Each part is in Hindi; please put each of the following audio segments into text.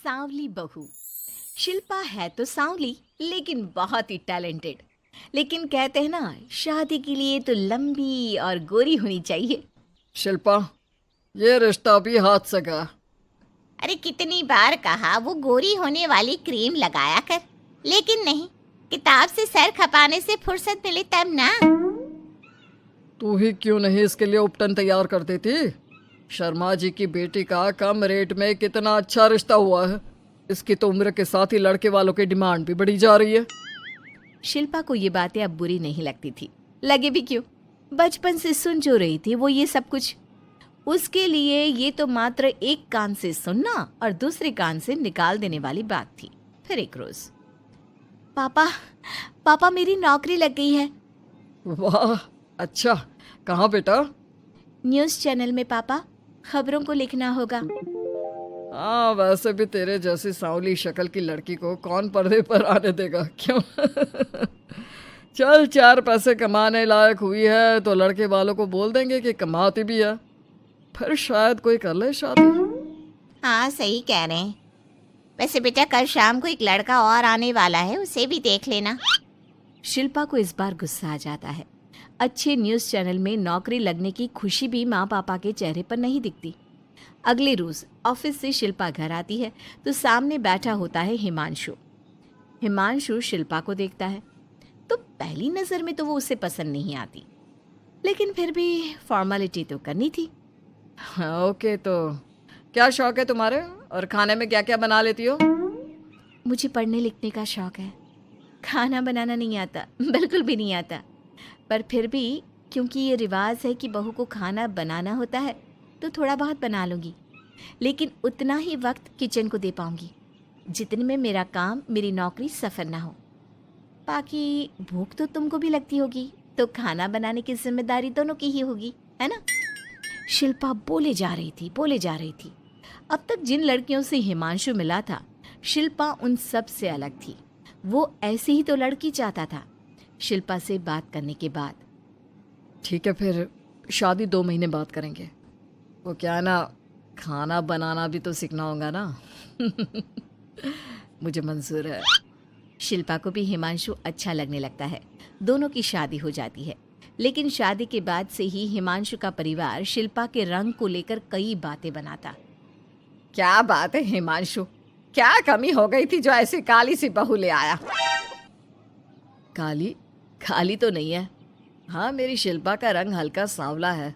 सांवली बहू। शिल्पा है तो सांवली लेकिन बहुत ही टैलेंटेड। लेकिन कहते हैं ना, शादी के लिए तो लंबी और गोरी होनी चाहिए। शिल्पा, ये रिश्ता भी हाथ से गया। अरे कितनी बार कहा वो गोरी होने वाली क्रीम लगाया कर, लेकिन नहीं, किताब से सर खपाने से फुर्सत मिले तब ना। तू ही क्यों नहीं इसके लिए उपटन तैयार कर देती? शर्मा जी की बेटी का कम रेट में कितना अच्छा रिश्ता हुआ है। इसकी तो उम्र के साथ ही लड़के वालों की डिमांड भी बढ़ी जा रही है। शिल्पा को ये बातें अब बुरी नहीं लगती थी। लगे भी क्यों, बचपन से सुन जो रही थी वो ये सब कुछ। उसके लिए ये तो मात्र एक कान से सुनना और दूसरे कान से निकाल देने वाली बात थी। फिर एक रोज, पापा पापा मेरी नौकरी लग गई है। वाह, अच्छा, कहाँ बेटा? न्यूज़ चैनल में पापा, खबरों को लिखना होगा। हाँ, वैसे भी तेरे जैसी सांवली शक्ल की लड़की को कौन पर्दे पर आने देगा, क्यों? चल, 4 पैसे कमाने लायक हुई है तो लड़के वालों को बोल देंगे कि कमाती भी है, फिर शायद कोई कर ले शादी। हाँ सही कह रहे हैं। वैसे बेटा कल शाम को एक लड़का और आने वाला है, उसे भी देख लेना। शिल्पा को इस बार गुस्सा आ जाता है। अच्छे न्यूज़ चैनल में नौकरी लगने की खुशी भी माँ पापा के चेहरे पर नहीं दिखती। अगले रोज ऑफिस से शिल्पा घर आती है तो सामने बैठा होता है हिमांशु। हिमांशु शिल्पा को देखता है तो पहली नज़र में तो वो उसे पसंद नहीं आती, लेकिन फिर भी फॉर्मेलिटी तो करनी थी। हाँ, ओके, तो क्या शौक है तुम्हारे और खाने में क्या क्या बना लेती हो? मुझे पढ़ने लिखने का शौक है, खाना बनाना नहीं आता, बिल्कुल भी नहीं आता। पर फिर भी क्योंकि ये रिवाज है कि बहू को खाना बनाना होता है तो थोड़ा बहुत बना लूँगी, लेकिन उतना ही वक्त किचन को दे पाऊँगी जितने में मेरा काम, मेरी नौकरी सफ़र ना हो। बाकी भूख तो तुमको भी लगती होगी, तो खाना बनाने की जिम्मेदारी दोनों की ही होगी, है ना? शिल्पा बोले जा रही थी। अब तक जिन लड़कियों से हिमांशु मिला था, शिल्पा उन सब से अलग थी। वो ऐसी ही तो लड़की चाहता था। शिल्पा से बात करने के बाद, ठीक है, फिर शादी 2 महीने बाद करेंगे। वो क्या है ना, खाना बनाना भी तो सीखना होगा ना। मुझे मंजूर है। शिल्पा को भी हिमांशु अच्छा लगने लगता है। दोनों की शादी हो जाती है, लेकिन शादी के बाद से ही हिमांशु का परिवार शिल्पा के रंग को लेकर कई बातें बनाता। क्या बात है हिमांशु, क्या कमी हो गई थी जो ऐसी काली सी बहू ले आया? काली तो नहीं है। हाँ, मेरी शिल्पा का रंग हल्का सांवला है।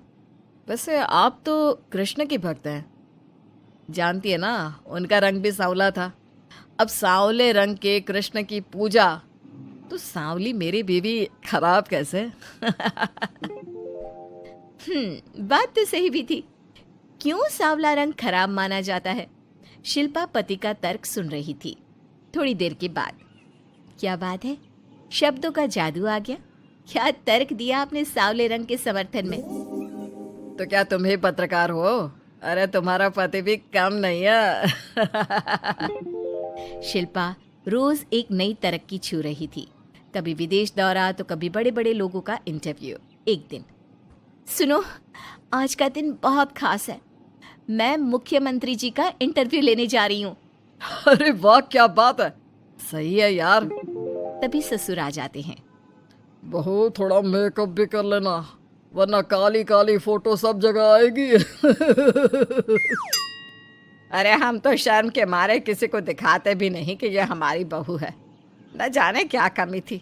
वैसे आप तो कृष्ण की भक्त हैं, जानती है ना, उनका रंग भी सांवला था। अब सांवले रंग के कृष्ण की पूजा तो सांवली मेरी बीवी खराब कैसे? बात तो सही भी थी। क्यों सांवला रंग खराब माना जाता है? शिल्पा पति का तर्क सुन रही थी। थोड़ी देर के बाद, क्या बात है, शब्दों का जादू आ गया। क्या तर्क दिया आपने सांवले रंग के समर्थन में? तो क्या तुम ही पत्रकार हो? अरे तुम्हारा पति भी कम नहीं है। शिल्पा रोज एक नई तरक्की छू रही थी। कभी विदेश दौरा तो कभी बड़े बड़े लोगों का इंटरव्यू। एक दिन, सुनो, आज का दिन बहुत खास है, मैं मुख्यमंत्री जी का इंटरव्यू लेने जा रही हूँ। अरे वाह, क्या बात है, सही है यार। तभी ससुर आ जाते हैं। बहू, थोड़ा मेकअप भी कर लेना, वरना काली काली फोटो सब जगह आएगी। अरे हम तो शर्म के मारे किसी को दिखाते भी नहीं कि ये हमारी बहू है। न जाने क्या कमी थी।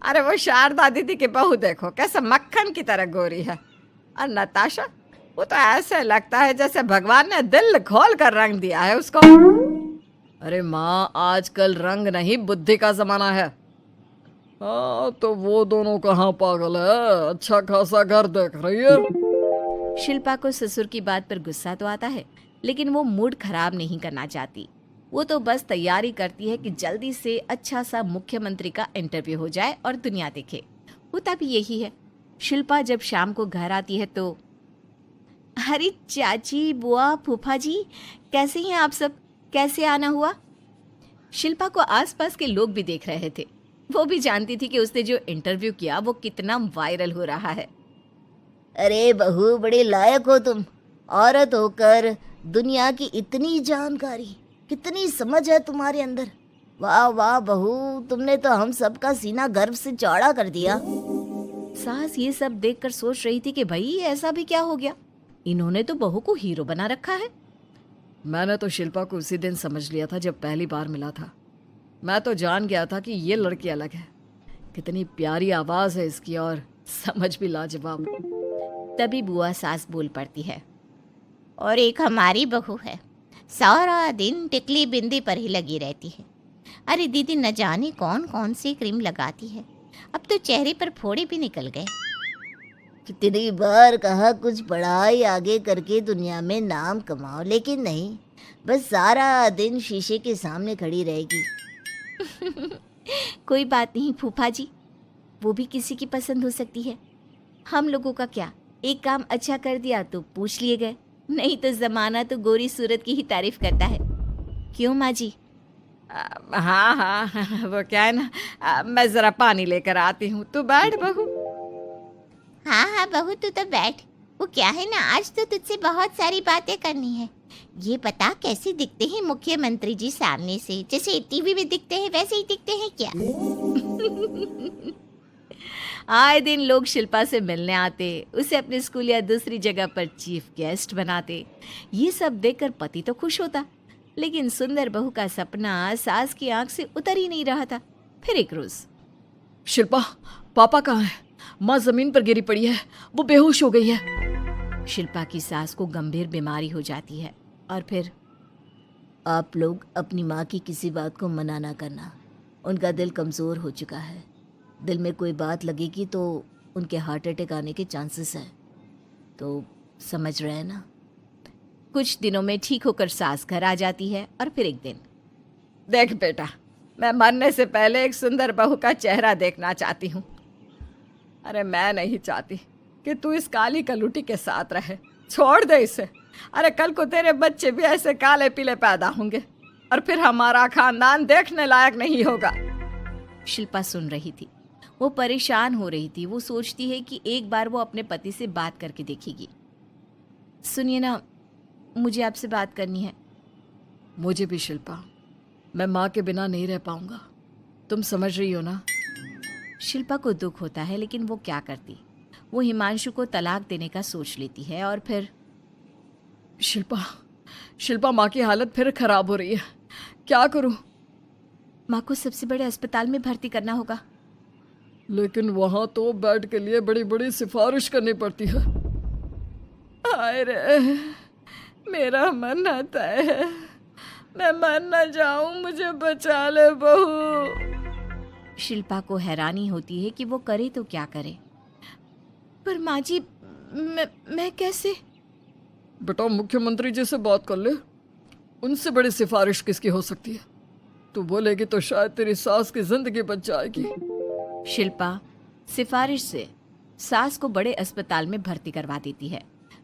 अरे वो शारदा दीदी की बहू देखो, कैसे मक्खन की तरह गोरी है। और नताशा, वो तो ऐसे लगता है जैसे भगवान ने दिल खोल कर रंग दिया है उसको। अरे माँ, आजकल रंग नहीं बुद्धि का जमाना है। हाँ, तो वो दोनों कहाँ पागल है, अच्छा खासा घर देख रही है। शिल्पा को ससुर की बात पर गुस्सा तो आता है, लेकिन वो मूड खराब नहीं करना चाहती। वो तो बस तैयारी करती है कि जल्दी से अच्छा सा मुख्यमंत्री का इंटरव्यू हो जाए और दुनिया देखे। होता भी यही है। शिल्पा जब शाम को घर आती है तो, अरे चाची, बुआ, फूफा जी, कैसे हैं आप सब? कैसे आना हुआ? शिल्पा को आसपास के लोग भी देख रहे थे। वो भी जानती थी कि उसने जो इंटरव्यू किया वो कितना वायरल हो रहा है। अरे बहू, बड़े लायक हो तुम, औरत होकर दुनिया की इतनी जानकारी। कितनी समझ है तुम्हारे अंदर। वाह वाह बहू, तुमने तो हम सबका सीना गर्व से चौड़ा कर दिया। सास ये सब देखकर सोच रही थी कि भाई ऐसा भी क्या हो गया, इन्होंने तो बहू को हीरो बना रखा है। मैंने तो शिल्पा को उसी दिन समझ लिया था जब पहली बार मिला था। मैं तो जान गया था कि ये लड़की अलग है। कितनी प्यारी आवाज़ है इसकी और समझ भी लाजवाब। तभी बुआ सास बोल पड़ती है, और एक हमारी बहू है, सारा दिन टिकली बिंदी पर ही लगी रहती है। अरे दीदी, न जाने कौन कौन सी क्रीम लगाती है, अब तो चेहरे पर फोड़े भी निकल गए। कितनी बार कहा कुछ पढ़ाई आगे करके दुनिया में नाम कमाओ, लेकिन नहीं, बस सारा दिन शीशे के सामने खड़ी रहेगी। कोई बात नहीं फूफा जी, वो भी किसी की पसंद हो सकती है। हम लोगों का क्या, एक काम अच्छा कर दिया तो पूछ लिए गए, नहीं तो जमाना तो गोरी सूरत की ही तारीफ करता है। क्यों माँ जी? हाँ हाँ, वो क्या है ना, मैं ज़रा पानी लेकर आती हूँ, तू बैठ बहू। हाँ हाँ बहू, तू तो बैठ। वो क्या है ना, आज तो तुझसे बहुत सारी बातें करनी है। ये बता, कैसे दिखते हैं मुख्यमंत्री जी सामने से? जैसे टीवी में दिखते हैं वैसे ही दिखते हैं क्या? आए दिन लोग शिल्पा से मिलने आते, उसे अपने स्कूल या दूसरी जगह पर चीफ गेस्ट बनाते। ये सब देखकर पति तो खुश होता, लेकिन सुंदर बहू का सपना सास की आंख से उतर ही नहीं रहा था। फिर एक रोज, शिल्पा, पापा कहाँ है? माँ जमीन पर गिरी पड़ी है, वो बेहोश हो गई है। शिल्पा की सास को गंभीर बीमारी हो जाती है और फिर आप लोग अपनी माँ की किसी बात को मना ना करना, उनका दिल कमज़ोर हो चुका है। दिल में कोई बात लगेगी तो उनके हार्ट अटैक आने के चांसेस हैं, तो समझ रहे हैं ना। कुछ दिनों में ठीक होकर सास घर आ जाती है और फिर एक दिन, देख बेटा, मैं मरने से पहले एक सुंदर बहू का चेहरा देखना चाहती हूँ। अरे मैं नहीं चाहती कि तू इस काली कलूटी के साथ रहे, छोड़ दे इसे। अरे कल को तेरे बच्चे भी ऐसे काले पीले पैदा होंगे और फिर हमारा खानदान देखने लायक नहीं होगा। शिल्पा सुन रही थी, वो परेशान हो रही थी। वो सोचती है कि एक बार वो अपने पति से बात करके देखेगी। सुनिए ना, मुझे आपसे बात करनी है। मुझे भी शिल्पा, मैं माँ के बिना नहीं रह पाऊंगा, तुम समझ रही हो ना। शिल्पा को दुख होता है, लेकिन वो क्या करती। वो हिमांशु को तलाक देने का सोच लेती है और फिर शिल्पा, माँ की हालत फिर खराब हो रही है, क्या करूं? माँ को सबसे बड़े अस्पताल में भर्ती करना होगा। लेकिन वहां तो बेड के लिए बड़ी बड़ी सिफारिश करनी पड़ती है। हाय रे, मेरा मरना तय है, मैं मर न जाऊं, मुझे बचा ले बहू। शिल्पा को हैरानी होती है कि वो करे तो क्या करे। पर माँ जी, मैं कैसे? बेटा, मुख्यमंत्री जी से बात कर ले, उनसे बड़ी सिफारिश किसकी हो सकती है? तू बोलेगी तो शायद तेरी सास की जिंदगी बच जाएगी। शिल्पा सिफारिश से सास को बड़े अस्पताल में भर्ती करवा देती है,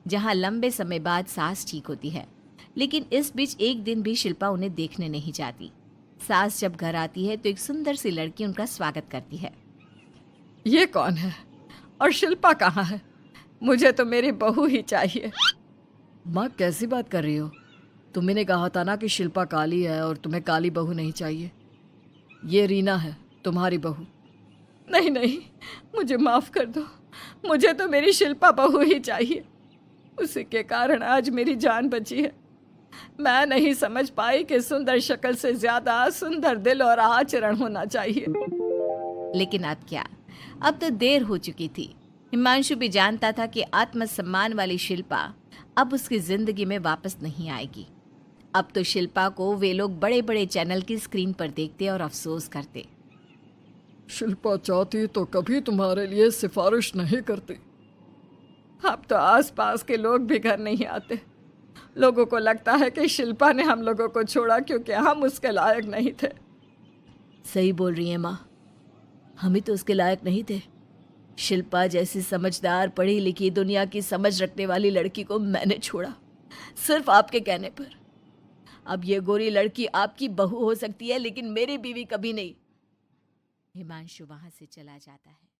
जहां लंबे समय बाद सास ठीक होती है। लेकिन इस बीच एक दिन भी शिल्पा उन्हें देखने नहीं जाती। सास जब घर आती है तो एक सुंदर सी लड़की उनका स्वागत करती है। ये कौन है और शिल्पा कहाँ है? मुझे तो मेरी बहू ही चाहिए। माँ, कैसी बात कर रही हो? तुम्ही ने कहा था ना कि शिल्पा काली है और तुम्हें काली बहू नहीं चाहिए। ये रीना है, तुम्हारी बहू। नहीं नहीं, मुझे माफ़ कर दो, मुझे तो मेरी शिल्पा बहू ही चाहिए। उसी के कारण आज मेरी जान बची है। मैं नहीं समझ पाई कि सुंदर शक्ल से ज़्यादा सुंदर दिल और आचरण होना चाहिए। लेकिन अब क्या, अब तो देर हो चुकी थी। हिमांशु भी जानता था कि आत्मसम्मान वाली शिल्पा अब उसकी जिंदगी में वापस नहीं आएगी। अब तो शिल्पा को वे लोग बड़े बड़े चैनल की स्क्रीन पर देखते और अफसोस करते। शिल्पा चाहती तो कभी तुम्हारे लिए सिफारिश नहीं करती। अब तो आसपास के लोग भी घर नहीं आते। लोगों को लगता है कि शिल्पा ने हम लोगों को छोड़ा क्योंकि हम उसके लायक नहीं थे। सही बोल रही है माँ, हम ही तो उसके लायक नहीं थे। शिल्पा जैसी समझदार, पढ़ी लिखी, दुनिया की समझ रखने वाली लड़की को मैंने छोड़ा, सिर्फ आपके कहने पर। अब ये गोरी लड़की आपकी बहू हो सकती है, लेकिन मेरी बीवी कभी नहीं। हिमांशु वहां से चला जाता है।